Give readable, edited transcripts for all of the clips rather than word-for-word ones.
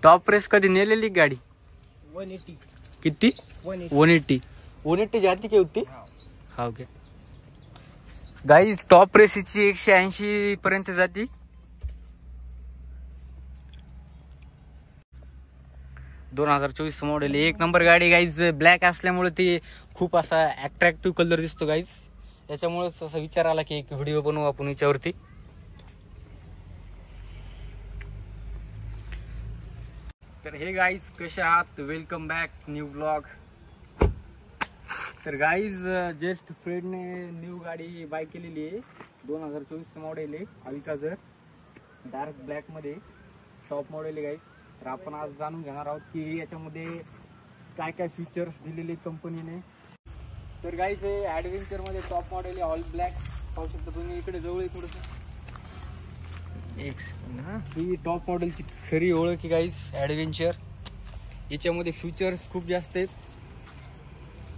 Top race कधी नेलेली गाडी? 180. किती? 180 जाती की होती? हा ओके गाईज, टॉप रेसची 180 पर्यंत जाती. दोन 2024 मॉडेल, एक नंबर गाडी गाईज. ब्लॅक असल्यामुळे ती खूप असा अट्रॅक्टिव्ह कलर दिसतो गाईज. त्याच्यामुळेच असा विचार आला की एक व्हिडिओ बनवू आपण याच्यावरती. तर हे गाईज कसे आहात? Welcome back new blog. तर गाईज, जस्ट फ्रेंडने न्यू गाडी बाय केलेली आहे. 2024 मॉडेल आहे, अल्काझर डार्क ब्लॅक मध्ये टॉप मॉडेल आहे गाईज. तर आपण आज जाणून घेणार आहोत की याच्यामध्ये काय काय फीचर्स दिलेले कंपनीने. तर गाईज, हे ॲडव्हेंचर मध्ये टॉप मॉडेल आहे, ऑल ब्लॅक. पाहू शकता तुम्ही, इकडे जवळ थोडंसं. ही टॉप मॉडेलची खरी ओळख आहे गाईज, ॲडव्हेंचर. याच्यामध्ये फीचर्स खूप जास्त आहेत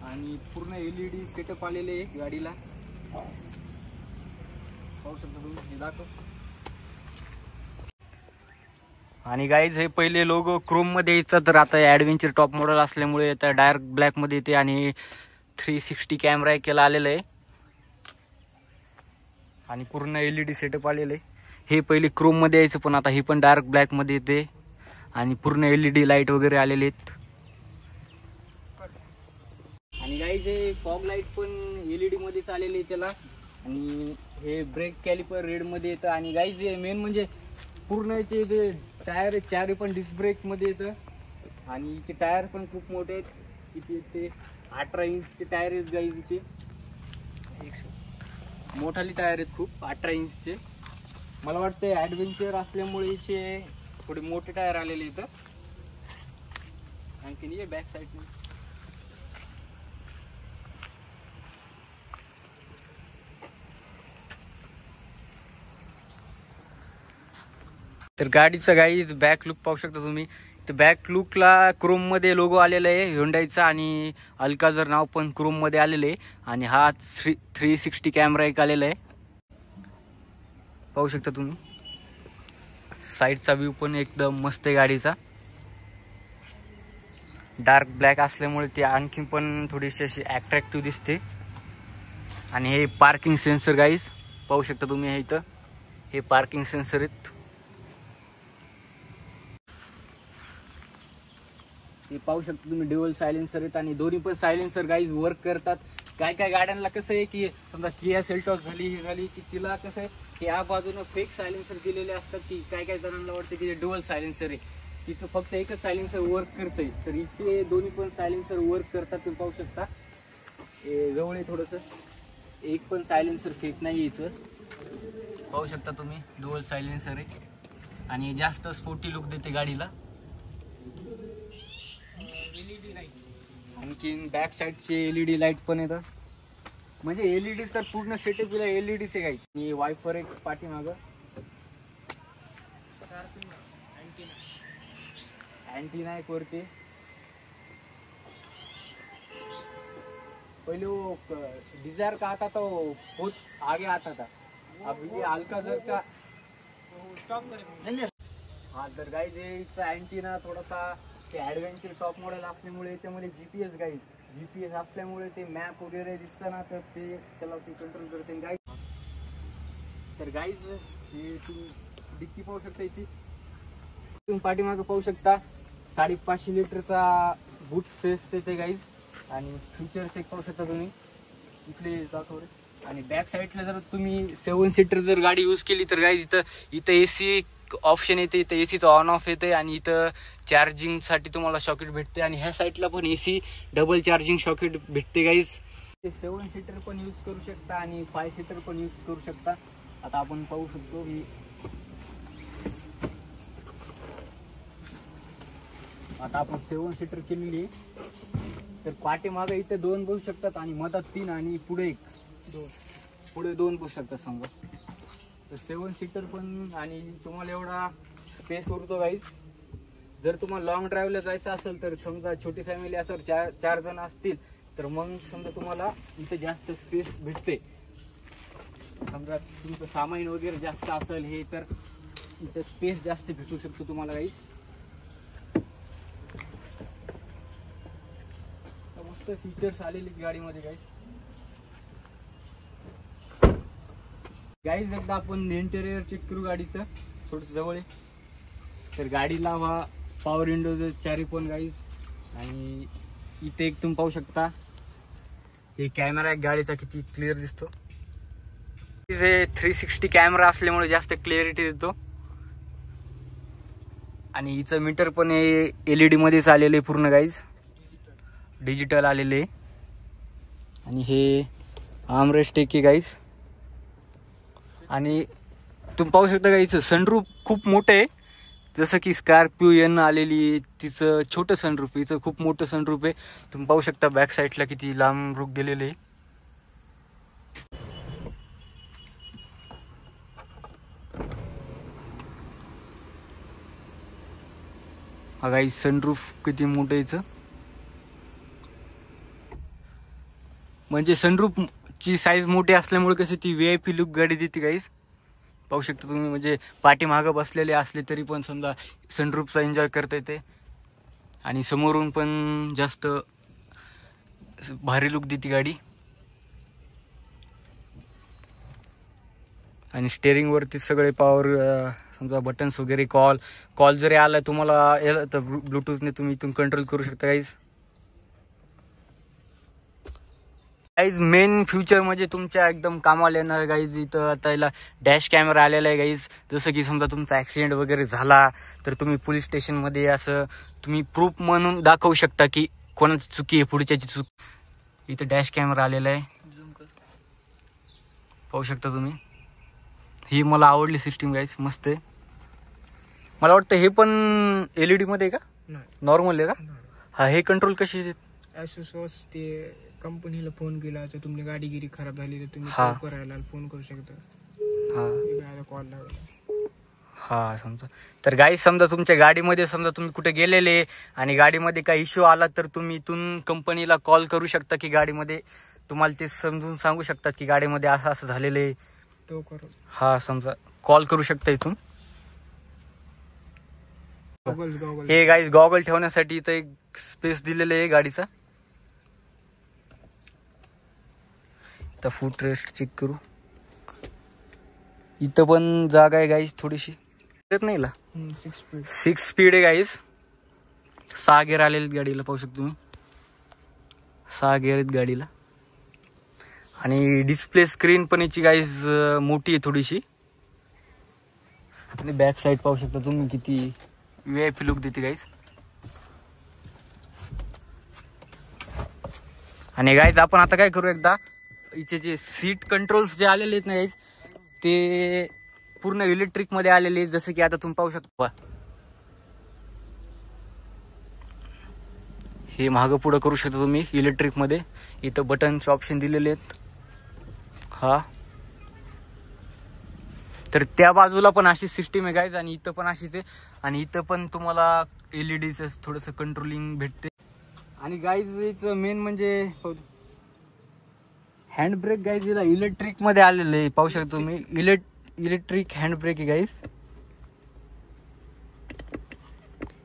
आणि पूर्ण LED सेटअप आलेले आहे गाडीला. पाहू शकता तुम्ही, हे दाखव. आणि गाईज, हे पहिले लोगो क्रोम मध्ये यायचं, तर आता ॲडव्हेंचर टॉप मॉडेल असल्यामुळे आता डार्क ब्लॅक मध्ये येते आणि 360 कॅमेरा केला आलेला आहे आणि पूर्ण LED सेटअप आलेलं आहे. हे पहिले क्रोम मध्ये यायचं, पण आता हे पण डार्क ब्लॅक मध्ये येते आणि पूर्ण LED लाईट वगैरे आलेले आहेत. आणि गाईज, हे फॉग लाईट पण LED मध्येच आलेले आहे त्याला. आणि हे ब्रेक कॅलिपर रेड मध्ये येतं. आणि गाईज, मेन म्हणजे पूर्ण याचे जे टायर चारही पण डिस्क ब्रेक मध्ये येतं. आणि इथे टायर पण खूप मोठे आहेत. किती ते 18 इंचचे टायर आहेत गाईजचे. मोठाली टायर आहेत खूप, 18 इंचचे. मला वाटतं ॲडव्हेंचर असल्यामुळे इथे थोडे मोठे टायर आलेले इथं. आणखी ये बॅक साईडने. तर गाडीचा गाईज बॅक लुक पाहू शकता तुम्ही. तर बॅक लुकला क्रोम मध्ये लोगो आलेला आहे ह्युंडाईचा आणि अल्काझर नाव पण क्रोम मध्ये आलेलं आहे. आणि हा 360 कॅमेरा एक आलेला आहे, पाहू शकता तुम्ही. साईडचा व्ह्यू पण एकदम मस्त आहे गाडीचा. डार्क ब्लॅक असल्यामुळे ती आणखी पण थोडीशी अशी अट्रॅक्टिव्ह दिसते. आणि हे पार्किंग सेन्सर गाईज पाहू शकता तुम्ही. हे इथं हे पार्किंग सेन्सर आहेत. हे पाहू शकता तुम्ही, ड्युअल सायलेन्सर आहेत आणि दोन्ही पण सायलेन्सर गाईज वर्क करतात. काय काय गाड्यांना कसं आहे की समजा किया सेल्टॉस झाली की तिला कसं आहे की या बाजूनं फेक सायलेन्सर दिलेले असतात, की काय काय जणांना वाटतं की ड्युअल सायलेन्सर आहे, तिचं फक्त एकच सायलेन्सर वर्क करतंय. तर हिचे दोन्ही पण सायलेन्सर वर्क करतात. तुम्ही पाहू शकता, जवळ आहे थोडंसं. एक पण सायलेन्सर फेक नाही यायचं, पाहू शकता तुम्ही. ड्युअल सायलेन्सर आहे आणि जास्त स्पोर्टी लुक देते गाडीला. आणखीन बॅक साईडचे LED लाईट पण येतं. म्हणजे LED तर पूर्ण सेटअप LED से काही. आणि वायफर एक पाठीमागं. अँटीना एक वरती. पहले वो डिजायर का आता था, वो बहुत आगे आता था. अब ये अल्काझर का हाँ. तर गाइस, इसका अँटीना थोडासा ते ॲडव्हेंचर टॉप मॉडेल असल्यामुळे याच्यामध्ये GPS गाईज, GPS असल्यामुळे ते मॅप वगैरे दिसतं ना, तर ते त्याला ते कंट्रोल करते गाईज. तर गाईज, हे तुम्ही डिक्की पाहू शकता. इथे तुम्ही पाठीमागं पाहू शकता 550 लिटरचा बूट स्पेस येते गाईज. आणि फीचर्स एक पाहू शकता तुम्ही इकडे दाखव. आणि बॅक साईडला जर तुम्ही 7 सीटर जर गाडी यूज केली तर गाईज इथं AC ऑप्शन येते. इथं एसीचं ऑन ऑफ येते आणि इथं चार्जिंगसाठी तुम्हाला सॉकेट भेटते. आणि ह्या साईडला पण AC डबल चार्जिंग सॉकेट भेटते गाईज. 7 सीटर पण यूज करू शकता आणि 5 सीटर पण यूज करू शकता. आता आपण पाहू शकतो की आता आपण 7 सीटर केलेली आहे. तर पाठीमागं इथे 2 बसू शकतात आणि मधात 3 आणि पुढे 2 बसू शकतात समजा. तर 7 सीटर पण आणि तुम्हाला एवढा स्पेस उरतो गाईज. जर तुम्हाला लॉंग ड्राईव्हला जायचं असेल तर समजा छोटी फॅमिली असेल, 4 जण असतील तर मग समजा तुम्हाला इथे जास्त स्पेस भेटते. समजा तुमचं सामान वगैरे जास्त असेल हे तर इथे स्पेस जास्त भेटू शकतो तुम्हाला गाईज. फीचर्स आलेले गाडीमध्ये गाईज एकदा आपण इंटेरियर चेक करू गाडीचं थोडंसं जवळ आहे. तर गाडीला हा पॉवर विंडोज चारी पण गाईज. आणि इथे एक तुम्ही पाहू शकता हे कॅमेरा आहे गाडीचा किती क्लिअर दिसतो. 360 कॅमेरा असल्यामुळे जास्त क्लिअरिटी देतो. आणि हिचं मीटर पण LED मध्येच आलेलं आहे पूर्ण गाईज, डिजिटल आलेले. आणि हे आर्मरेस्ट आहे गाईज. आणि तुम्ही पाहू शकता गाईज सनरूफ खूप मोठं आहे. जसं की स्कॉर्पिओ एन आलेली तिचं छोटं सनरूफ, हिचं खूप मोठं सनरूफ आहे. तुम्ही पाहू शकता बॅक साईडला किती लांब रुख दिलेले आहे. हा गाईज सनरूफ किती मोठं याचं, म्हणजे सनरूफ ची साईज मोठी असल्यामुळे कशी ती VIP लुक गाडी देते गाईज. पाहू शकता तुम्ही, म्हणजे पाठीमागं बसलेले असले तरी पण समजा सनरूफचा एन्जॉय करता येते. आणि समोरून पण जास्त भारी लुक देते गाडी. आणि स्टेअरिंग वरती सगळे पॉवर समजा बटन्स वगैरे, कॉल जरी आला तुम्हाला तर ब्लूटूथने तुम्ही इथून कंट्रोल करू शकता गाईज. गाईज मेन फ्युचर म्हणजे तुमच्या एकदम कामाला येणार गाईज. इथं आता याला डॅश कॅमेरा आलेला आहे गाईज. जसं की समजा तुमचा ऍक्सिडेंट वगैरे झाला तर तुम्ही पोलीस स्टेशनमध्ये असं तुम्ही प्रूफ म्हणून दाखवू शकता की कोणाची चुकी आहे, पुढच्याची चूक. इथं डॅश कॅमेरा आलेला आहे, पाहू शकता तुम्ही. ही मला आवडली सिस्टीम गाईज, मस्त आहे. मला वाटतं हे पण LED मध्ये आहे का, नॉर्मल आहे का? हा, हे कंट्रोल कशी ॲसोस ते कंपनीला फोन केला तर तुमची गाडी गिरी खराब झाली तर तुम्ही करायला फोन करू शकता. कॉल लावला. हा समजा. तर गाईज समजा तुमच्या गाडीमध्ये समजा तुम्ही कुठे गेलेले आणि गाडीमध्ये काही इश्यू आला तर तुम्ही इथून कंपनीला कॉल करू शकता की गाडीमध्ये तुम्हाला ते समजून सांगू शकतात की गाडीमध्ये असं असं झालेलं आहे. हा समजा कॉल करू शकता इथून. हे गाईज गॉगल ठेवण्यासाठी इथं एक स्पेस दिलेलं आहे गाडीचा. तर फूट रेस्ट चेक करू. इथं पण जागा आहे गाईज थोडीशी, नाही ला 6 स्पीड आहे गाईज. 6 गेअर आलेले गाडीला, पाहू शकतो तुम्ही 6 गेअर आहेत गाडीला. आणि डिस्प्ले स्क्रीन पण याची गाईज मोठी आहे थोडीशी. आणि बॅक साईड पाहू शकता तुम्ही किती VIP लुक देते गाईज. आणि गाईज आपण आता काय करू, एकदा इथे जे सीट कंट्रोल्स जे आलेले आहेत ना गाईज ते पूर्ण इलेक्ट्रिक मध्ये आलेले आहेत. जसं की आता तुम्ही पाहू शकता हे मागं पुढं करू शकता तुम्ही इलेक्ट्रिक मध्ये. इथं बटनचे ऑप्शन दिलेले आहेत. हा, तर त्या बाजूला पण अशी सिस्टीम आहे गाईज आणि इथं पण अशीच आहे. आणि इथं पण तुम्हाला LEDचं थोडंसं कंट्रोलिंग भेटते. आणि गाईज याचं मेन म्हणजे हँड ब्रेक गाईज याला इलेक्ट्रिक मध्ये आलेलं आहे, पाहू शकता तुम्ही. इलेक्ट्रिक हँड ब्रेक आहे गाईज.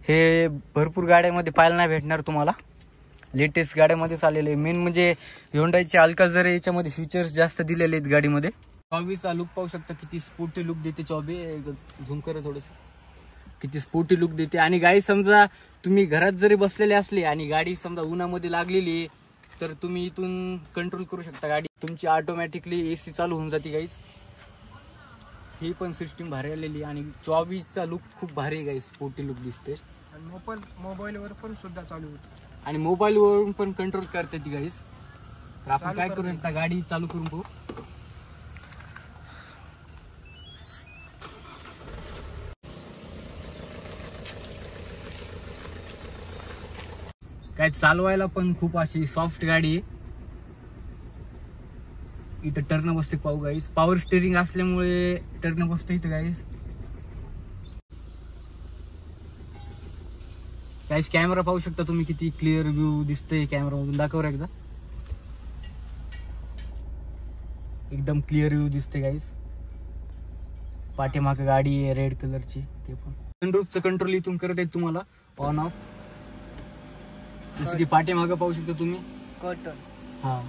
हे भरपूर गाड्यामध्ये पाहायला नाही भेटणार तुम्हाला, लेटेस्ट गाड्यामध्येच आलेले आहे. मेन म्हणजे ह्युंडाईचे अल्काझर याच्यामध्ये फीचर्स जास्त दिलेले आहेत गाडीमध्ये. 24चा लुक पाहू शकता किती स्पोर्टी लुक देते. 24 झूम कर थोडस, किती स्पोर्टी लुक देते. आणि गाडी समजा तुम्ही घरात जरी बसलेले असले आणि गाडी समजा उन्हामध्ये लागलेली आहे तर तुम्ही इथून कंट्रोल करू शकता. गाडी तुमची ऑटोमॅटिकली AC चालू होऊन जाते गाईज. ही पण सिस्टीम भारी आलेली. आणि 24चा लुक खूप भारी गाईज, स्पोर्टी लुक दिसते. मोबाईलवर पण सुद्धा चालू होते आणि मोबाईलवरून पण कंट्रोल करते ती गाईज. तर आपण काय करू, एकदा गाडी चालू करून पाहू. काय चालवायला पण खूप अशी सॉफ्ट गाडी आहे. इथं टर्न बसते पाहू गाईज. पॉवर स्टेरिंग असल्यामुळे टर्न बसते इथं गाईज. गाईज कॅमेरा पाहू शकता तुम्ही किती क्लिअर व्ह्यू दिसतंय कॅमेरा मधून. दाखव एकदा, एकदम क्लिअर व्ह्यू दिसते गाईज. पाठीमागे गाडी आहे रेड कलरची. ते पण सनरूफचं कंट्रोल इथून करत आहेत तुम्हाला ऑन ऑफ. जसं की पाठीमागं पाहू शकता तुम्ही कर्टन. हा,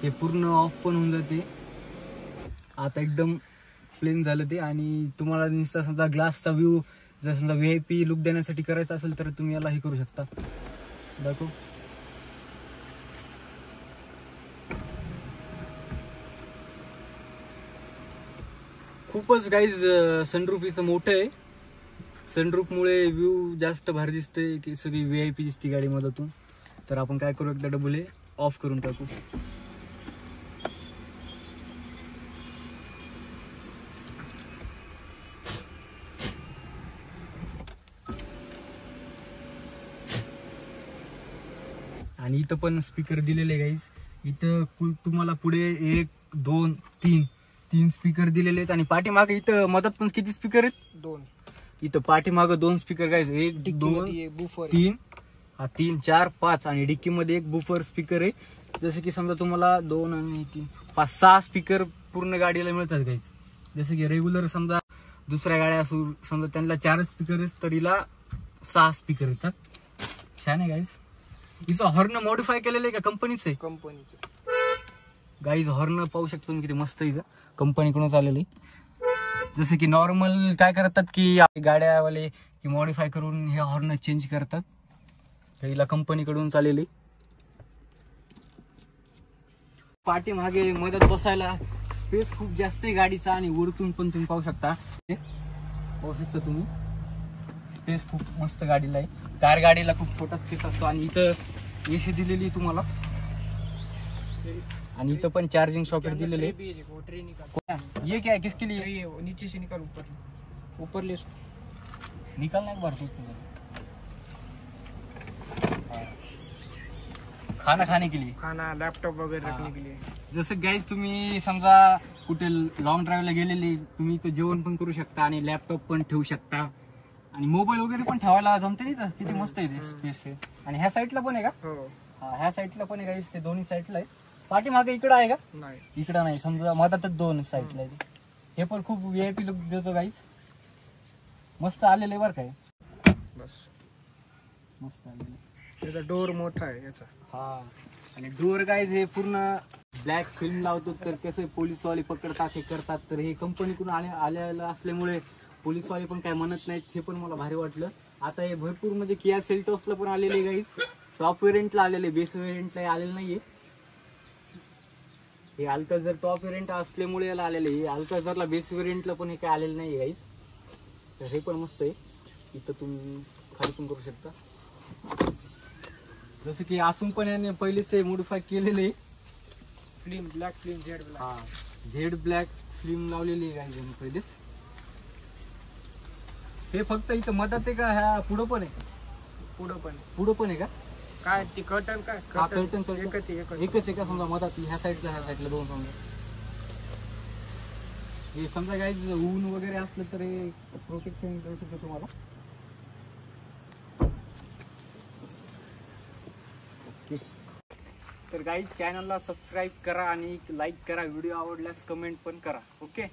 हे पूर्ण ऑफ पण होऊन जाते. आता एकदम प्लेन झालं ते. आणि तुम्हाला नुसता समजा ग्लासचा व्ह्यू जर समजा VIP लुक देण्यासाठी करायचा असेल तर तुम्ही याला हे करू शकता. दाखव. खूपच गाईज सनरूफ हिचं मोठं आहे. सनरूफ मुळे व्ह्यू जास्त भारी दिसते की सगळी VIP दिसते गाडी मधातून. तर आपण काय करू, एकदा डबल हे ऑफ करून टाकू. आणि इथं पण स्पीकर दिलेले गाईज. इथं तुम्हाला पुढे 1 2 3 स्पीकर दिलेले आहेत. आणि पाठीमागे इथं मधात पण किती स्पीकर आहेत? 2. इथं पाठीमागं 2 स्पीकर गाईज. 1 2 बुफर 3 हा 3 4 5 आणि डिक्की मध्ये एक बुफर स्पीकर आहे. जसं की समजा तुम्हाला 2 आणि 3 5 6 स्पीकर पूर्ण गाडीला मिळतात गाईज. जसं की रेग्युलर समजा दुसऱ्या गाड्या असू समजा त्यांना 4 स्पीकर आहेत तर हिला 6 स्पीकर येतात. छान आहे गाईज. हिचं हॉर्न मॉडिफाय केलेलं आहे का कंपनीचं आहे? कंपनीचं. गाईज हॉर्न पाहू शकतो तुम्ही किती मस्त आहे. कंपनीकडूनच आलेली. जसं की नॉर्मल काय करतात की गाड्यावाले की मॉडिफाय करून हे हॉर्न चेंज करतात. हिला कंपनीकडून आलेली. पाठीमागे मदत बसायला स्पेस खूप जास्त आहे गाडीचा. आणि वरतून पण तुम्ही पाहू शकता तुम्ही स्पेस खूप मस्त गाडीला आहे. कार गाडीला खूप छोटा स्पेस असतो. आणि इथं AC दिलेली तुम्हाला. आणि इथं पण चार्जिंग सॉकेट दिलेले. ये क्या है किसके लिए? नीचे से निकाल ऊपर ले निकाल नाही भरतो. खाना खाने के लिए, खाना लॅपटॉप वगैरे रखने के लिए. जसं गाईज तुम्ही समजा कुठे लॉंग ड्राईव्हला गेलेले तुम्ही इथं जेवण पण करू शकता आणि लॅपटॉप पण ठेवू शकता. आणि मोबाईल वगैरे पण ठेवायला जमते नाही तर किती मस्त आहे ते स्पेस आहे. आणि ह्या साईडला पण आहे का? हो. हा, ह्या साईडला पण आहे गाईज. ते दोन्ही साईडला आहे. पाठीमागे इकडं आहे का? नाही, इकडं नाही. समजा मधातच 2 साईडला आहे. हे पण खूप VIP लुक देतो गाईज. मस्त आलेले बरं काय. बस मस्त आलेले. त्याचा डोर मोठा आहे याचा. हा, आणि डोअर गाईज हे पूर्ण ब्लॅक फिल्म लावतो. तर कसं पोलीसवाले पकडतात हे करतात. तर हे कंपनीकडून आलेलं असल्यामुळे पोलीसवाले पण काय म्हणत नाहीत. हे पण मला भारी वाटलं. आता हे भरपूर म्हणजे किया सेल्टॉसला पण आलेले गाईज. टॉप वेरियंटला आलेले, बेस वेरियंटला आलेले नाहीये. हे अल्काझर टॉप वेरियंट असल्यामुळे याला आलेले. हे अल्काझरला बेस वेरियंटला पण हे काय आलेलं नाहीये गाईज. तर हे पण मस्त आहे. इथं तुम्ही खाली पण करू शकता. जसं की असून पण याने पहिलेच मॉडिफाय केलेले. Film black film Z black. हा, झेड ब्लॅक फिल्म लावलेली आहे गाईज पहिलेच. हे फक्त इथं मधात आहे का? ह्या पुढं पण आहे? पुढं पण आहे का? काय ती कर्टन काय? हा, कर्टन एकच आहे. एकच आहे का? समजा मधात ह्या साईडला 2 समजा. हे समजा गाईज ऊन वगैरे असलं तर हे प्रोटेक्शन करू शकतो तुम्हाला. तर गाईज चॅनलला सबस्क्राईब करा आणि लाईक करा. व्हिडिओ आवडल्यास कमेंट पण करा. ओके.